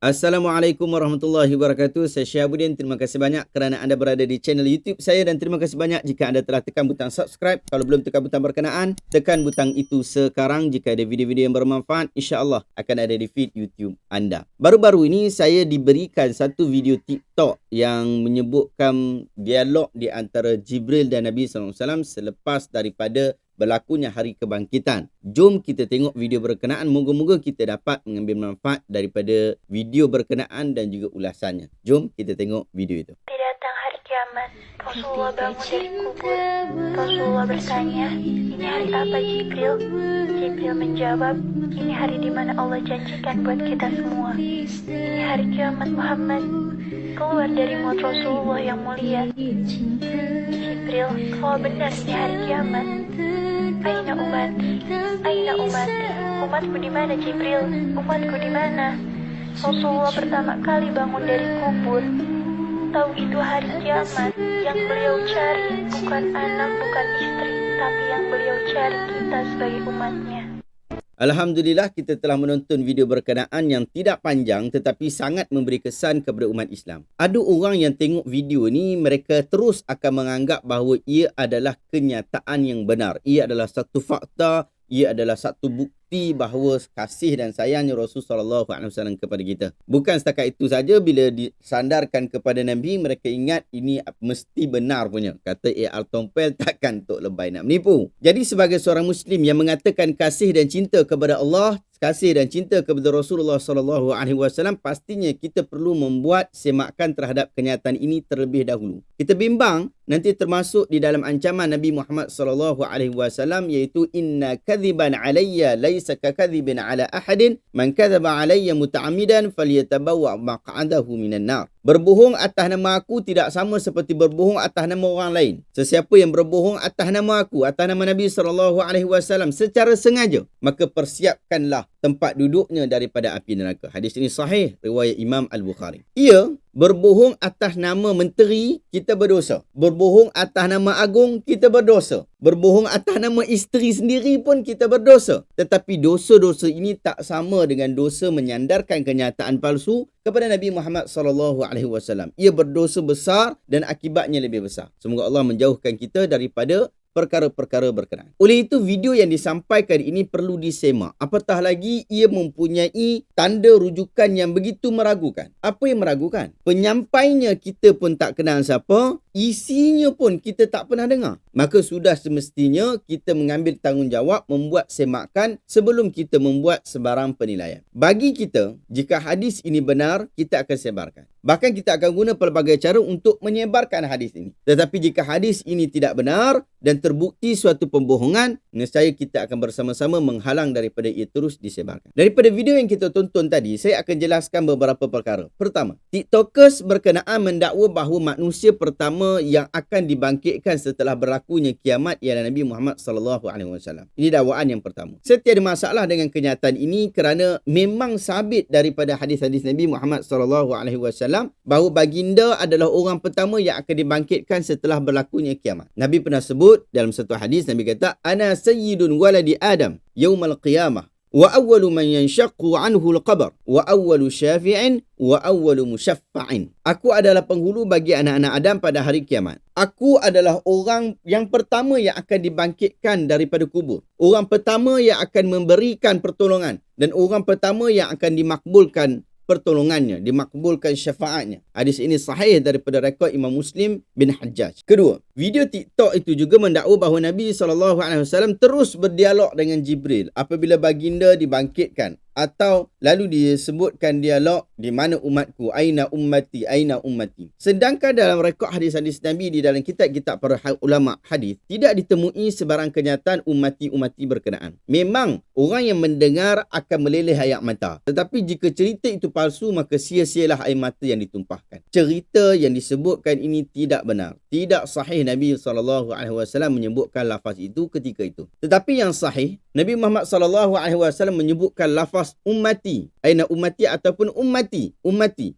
Assalamualaikum warahmatullahi wabarakatuh. Saya Syahabuddin. Terima kasih banyak kerana anda berada di channel YouTube saya dan terima kasih banyak jika anda telah tekan butang subscribe. Kalau belum tekan butang berkenaan, tekan butang itu sekarang. Jika ada video-video yang bermanfaat, insya-Allah akan ada di feed YouTube anda. Baru-baru ini saya diberikan satu video TikTok yang menyebutkan dialog di antara Jibril dan Nabi SAW selepas daripada berlakunya hari kebangkitan. Jom kita tengok video berkenaan. Moga-moga kita dapat mengambil manfaat daripada video berkenaan dan juga ulasannya. Jom kita tengok video itu. Datang hari kiamat, Rasulullah bangun dari kubur. Rasulullah bertanya, ini hari apa Jibril? Jibril menjawab, ini hari di mana Allah janjikan buat kita semua. Ini hari kiamat Muhammad. Keluar dari mulut Rasulullah yang mulia. Jibril, kalau benar ini hari kiamat, Aina umati, aina umati, umatku di mana Jibril? Umatku di mana? Rasulullah pertama kali bangun dari kubur. Tahu itu hari kiamat. Yang beliau cari bukan anak, bukan istri, tapi yang beliau cari kita sebagai umatnya. Alhamdulillah kita telah menonton video berkenaan yang tidak panjang tetapi sangat memberi kesan kepada umat Islam. Ada orang yang tengok video ni, mereka terus akan menganggap bahawa ia adalah kenyataan yang benar. Ia adalah satu fakta, ia adalah satu bukti bahawa kasih dan sayangnya Rasulullah SAW kepada kita. Bukan setakat itu saja, bila disandarkan kepada Nabi, mereka ingat ini mesti benar punya. Kata A.R. Tompel, takkan Tok Lebay nak menipu. Jadi sebagai seorang Muslim yang mengatakan kasih dan cinta kepada Allah, kasih dan cinta kepada Rasulullah SAW, pastinya kita perlu membuat semakan terhadap kenyataan ini terlebih dahulu. Kita bimbang nanti termasuk di dalam ancaman Nabi Muhammad SAW, iaitu inna kadhiban alayya laisa kakadhibin ala ahadin man kadhaba alayya muta'ammidan falyatabawwa maq'adahu minan nar. Berbohong atas nama aku tidak sama seperti berbohong atas nama orang lain. Sesiapa yang berbohong atas nama aku, atas nama Nabi SAW secara sengaja, maka persiapkanlah tempat duduknya daripada api neraka. Hadis ini sahih riwayat Imam Al-Bukhari. Ia berbohong atas nama menteri, kita berdosa. Berbohong atas nama agung, kita berdosa. Berbohong atas nama isteri sendiri pun kita berdosa. Tetapi dosa-dosa ini tak sama dengan dosa menyandarkan kenyataan palsu kepada Nabi Muhammad SAW. Ia berdosa besar dan akibatnya lebih besar. Semoga Allah menjauhkan kita daripada perkara-perkara berkenaan. Oleh itu, video yang disampaikan ini perlu disemak. Apatah lagi ia mempunyai tanda rujukan yang begitu meragukan. Apa yang meragukan? Penyampainya kita pun tak kenal siapa, isinya pun kita tak pernah dengar. Maka sudah semestinya kita mengambil tanggungjawab membuat semakan sebelum kita membuat sebarang penilaian. Bagi kita, jika hadis ini benar, kita akan sebarkan. Bahkan kita akan guna pelbagai cara untuk menyebarkan hadis ini. Tetapi jika hadis ini tidak benar dan terbukti suatu pembohongan, nescaya kita akan bersama-sama menghalang daripada ia terus disebarkan. Daripada video yang kita tonton tadi, saya akan jelaskan beberapa perkara. Pertama, TikTokers berkenaan mendakwa bahawa manusia pertama yang akan dibangkitkan setelah berlakunya kiamat ialah Nabi Muhammad SAW. Ini dakwaan yang pertama. Saya tiada masalah dengan kenyataan ini kerana memang sabit daripada hadis-hadis Nabi Muhammad SAW bahawa baginda adalah orang pertama yang akan dibangkitkan setelah berlakunya kiamat. Nabi pernah sebut dalam satu hadis, Nabi kata, ana sayyidun waladi Adam yaumal qiyamah wa awwalu man yanshaqqu anhu al-qabr wa awwalu syafi'in wa awwalu musyaffa'in. Aku adalah penghulu bagi anak-anak Adam pada hari kiamat. Aku adalah orang yang pertama yang akan dibangkitkan daripada kubur. Orang pertama yang akan memberikan pertolongan dan orang pertama yang akan dimakbulkan pertolongannya, dimakbulkan syafaatnya. Hadis ini sahih daripada rekod Imam Muslim bin Hajjaj. Kedua, video TikTok itu juga mendakwa bahawa Nabi SAW terus berdialog dengan Jibril apabila baginda dibangkitkan, atau lalu disebutkan dialog di mana umatku, aina ummati, aina ummati. Sedangkan dalam rekod hadis-hadis Nabi di dalam kitab-kitab para ulama hadis tidak ditemui sebarang kenyataan ummati berkenaan. Memang orang yang mendengar akan meleleh air mata. Tetapi jika cerita itu palsu, maka sia-sialah air mata yang ditumpahkan. Cerita yang disebutkan ini tidak benar. Tidak sahih Nabi SAW menyebutkan lafaz itu ketika itu. Tetapi yang sahih, Nabi Muhammad SAW menyebutkan lafaz lafaz ummati, aina ummati ataupun ummati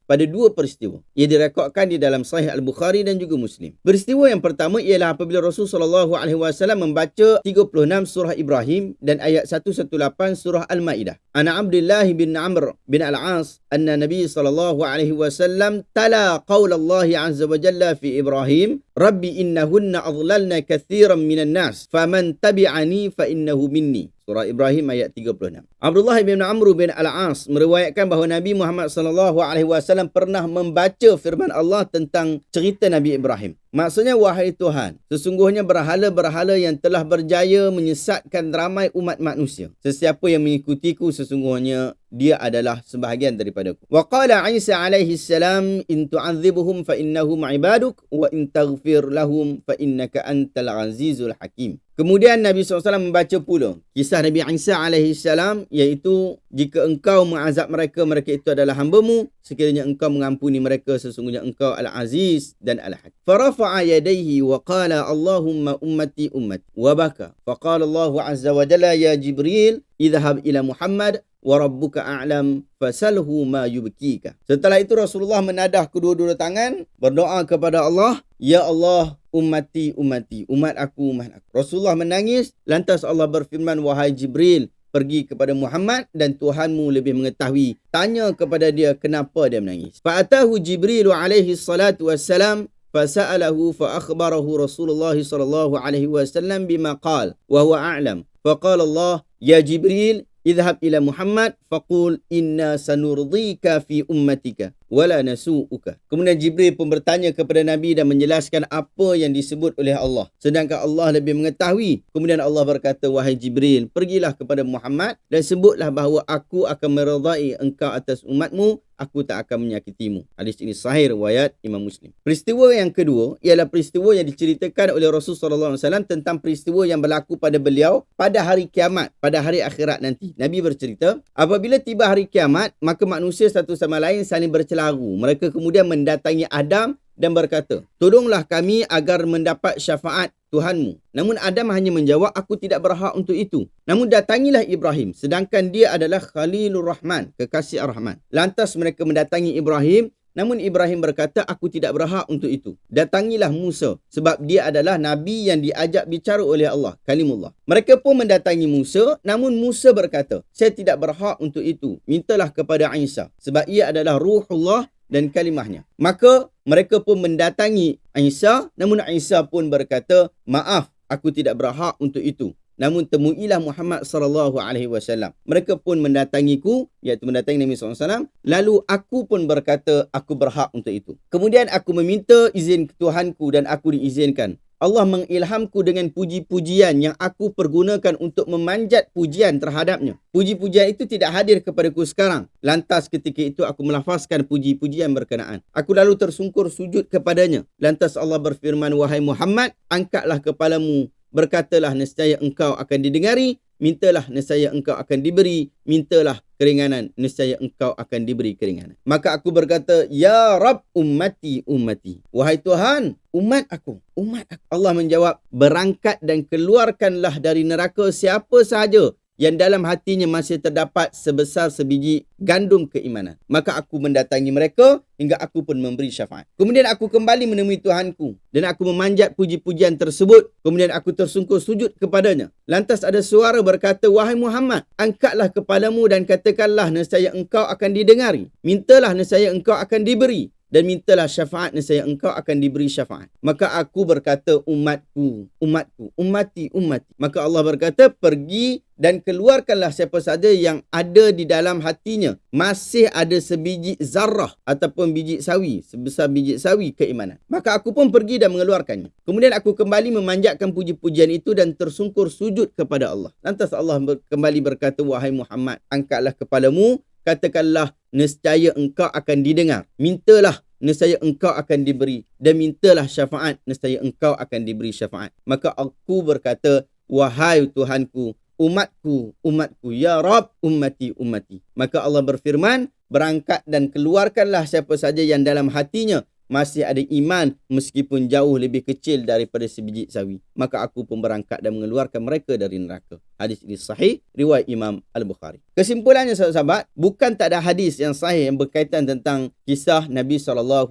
pada dua peristiwa. Ia direkodkan di dalam Sahih Al-Bukhari dan juga Muslim. Peristiwa yang pertama ialah apabila Rasulullah SAW membaca 36 surah Ibrahim dan ayat 118 surah Al-Maidah. Ana Abdullah bin Amr bin Al-As anna Nabi SAW tala qaul Allah azza wa jalla fi Ibrahim Rabbi innahunna adlalna kathiran minan nas faman tabi'ani fa innahu minni. Surah Ibrahim ayat 36. Abdullah bin Amr bin Al-As meriwayatkan bahawa Nabi Muhammad SAW pernah membaca firman Allah tentang cerita Nabi Ibrahim. Maksudnya, wahai Tuhan, sesungguhnya berhala-berhala yang telah berjaya menyesatkan ramai umat manusia. Sesiapa yang mengikutiku, sesungguhnya dia adalah sebahagian daripadaku. Wa qala Isa alaihi salam in tu'adzibuhum fa innahum ibaduk wa in taghfir lahum fa innaka antal azizul hakim. Kemudian Nabi SAW membaca pula kisah Nabi Isa alaihi salam, iaitu jika engkau mengazab mereka, mereka itu adalah hamba-Mu. Sekiranya engkau mengampuni mereka, sesungguhnya engkau al-aziz dan al-hakim. Farafa'a yadayhi wa qala Allahumma ummati ummati wa baka. Faqala Allah azza wa jalla ya Jibril idhhab ila Muhammad wa rabbuka a'lam fasalhu ma yubkika. Setelah itu Rasulullah menadah kedua-dua tangan, berdoa kepada Allah, ya Allah, ummati ummati, umat aku umat aku. Rasulullah menangis, lantas Allah berfirman, wahai Jibril, pergi kepada Muhammad dan Tuhanmu lebih mengetahui. Tanya kepada dia kenapa dia menangis. Fa'atahu Jibril alaihi salatu wassalam fasa'alahu fa'akhbarahu Rasulullah sallallahu alaihi wasallam bima qala wa huwa a'lam. Faqala Allah, ya Jibril idhhab ila Muhammad faqul inna sanurdika fi ummatika wala nasu'uka. Kemudian Jibril pun bertanya kepada Nabi dan menjelaskan apa yang disebut oleh Allah, sedangkan Allah lebih mengetahui. Kemudian Allah berkata, wahai Jibril, pergilah kepada Muhammad dan sebutlah bahawa aku akan meredai engkau atas umatmu, aku tak akan menyakitimu. Hadis ini sahih riwayat Imam Muslim. Peristiwa yang kedua ialah peristiwa yang diceritakan oleh Rasulullah SAW tentang peristiwa yang berlaku pada beliau pada hari kiamat, pada hari akhirat nanti. Nabi bercerita, apabila tiba hari kiamat, maka manusia satu sama lain saling bercelaru. Mereka kemudian mendatangi Adam dan berkata, tolonglah kami agar mendapat syafaat Tuhanmu. Namun Adam hanya menjawab, aku tidak berhak untuk itu. Namun datangilah Ibrahim, sedangkan dia adalah Khalilur Rahman, kekasih Ar-Rahman. Lantas mereka mendatangi Ibrahim, namun Ibrahim berkata, aku tidak berhak untuk itu. Datangilah Musa, sebab dia adalah Nabi yang diajak bicara oleh Allah, kalimullah. Mereka pun mendatangi Musa, namun Musa berkata, saya tidak berhak untuk itu. Mintalah kepada Isa, sebab ia adalah Ruhullah dan kalimahnya. Maka mereka pun mendatangi Isa, namun Isa pun berkata, maaf, aku tidak berhak untuk itu. Namun temuilah Muhammad SAW. Mereka pun mendatangiku, iaitu mendatangi Nabi SAW. Lalu aku pun berkata, aku berhak untuk itu. Kemudian aku meminta izin ke Tuhanku dan aku diizinkan. Allah mengilhamku dengan puji-pujian yang aku pergunakan untuk memanjat pujian terhadapnya. Puji-pujian itu tidak hadir kepadaku sekarang. Lantas ketika itu aku melafazkan puji-pujian berkenaan. Aku lalu tersungkur sujud kepadanya. Lantas Allah berfirman, wahai Muhammad, angkatlah kepalamu. Berkatalah, nescaya engkau akan didengari. Mintalah, nescaya engkau akan diberi. Mintalah keringanan, nescaya engkau akan diberi keringanan. Maka aku berkata, ya Rabb ummati ummati. Wahai Tuhan, umat aku, umat aku. Allah menjawab, berangkat dan keluarkanlah dari neraka siapa sahaja yang dalam hatinya masih terdapat sebesar sebiji gandum keimanan. Maka aku mendatangi mereka hingga aku pun memberi syafaat. Kemudian aku kembali menemui Tuhanku dan aku memanjat puji-pujian tersebut. Kemudian aku tersungkur sujud kepadanya. Lantas ada suara berkata, wahai Muhammad, angkatlah kepalamu dan katakanlah, nescaya engkau akan didengari. Mintalah, nescaya engkau akan diberi. Dan mintalah syafaat, nescaya engkau akan diberi syafaat. Maka aku berkata, umatku, umatku, ummati, ummati. Maka Allah berkata, pergi dan keluarkanlah siapa saja yang ada di dalam hatinya masih ada sebiji zarrah ataupun biji sawi, sebesar biji sawi keimanan. Maka aku pun pergi dan mengeluarkannya. Kemudian aku kembali memanjatkan puji-pujian itu dan tersungkur sujud kepada Allah. Lantas Allah kembali berkata, wahai Muhammad, angkatlah kepalamu, katakanlah, nescaya engkau akan didengar. Mintalah, nescaya engkau akan diberi. Dan mintalah syafaat, nescaya engkau akan diberi syafaat. Maka aku berkata, wahai Tuhanku, umatku, umatku, ya Rabb ummati, ummati. Maka Allah berfirman, berangkat dan keluarkanlah siapa saja yang dalam hatinya masih ada iman meskipun jauh lebih kecil daripada sebiji sawi. Maka aku pun berangkat dan mengeluarkan mereka dari neraka. Hadis ini sahih, riwayat Imam Al-Bukhari. Kesimpulannya sahabat-sahabat, bukan tak ada hadis yang sahih yang berkaitan tentang kisah Nabi SAW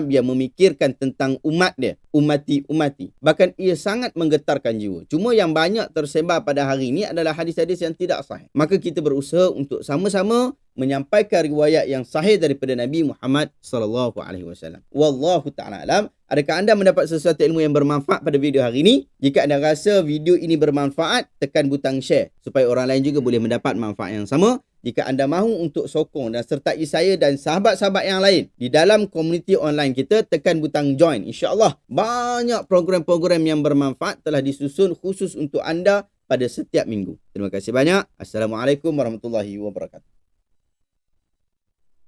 yang memikirkan tentang umat dia, umati. Bahkan ia sangat menggetarkan jiwa. Cuma yang banyak tersebar pada hari ini adalah hadis-hadis yang tidak sahih. Maka kita berusaha untuk sama-sama menyampaikan riwayat yang sahih daripada Nabi Muhammad SAW. Wallahu ta'ala alam. Adakah anda mendapat sesuatu ilmu yang bermanfaat pada video hari ini? Jika anda rasa video ini bermanfaat, tekan butang share supaya orang lain juga boleh mendapat manfaat yang sama. Jika anda mahu untuk sokong dan sertai saya dan sahabat-sahabat yang lain di dalam komuniti online kita, tekan butang join. InsyaAllah banyak program-program yang bermanfaat telah disusun khusus untuk anda pada setiap minggu. Terima kasih banyak. Assalamualaikum warahmatullahi wabarakatuh.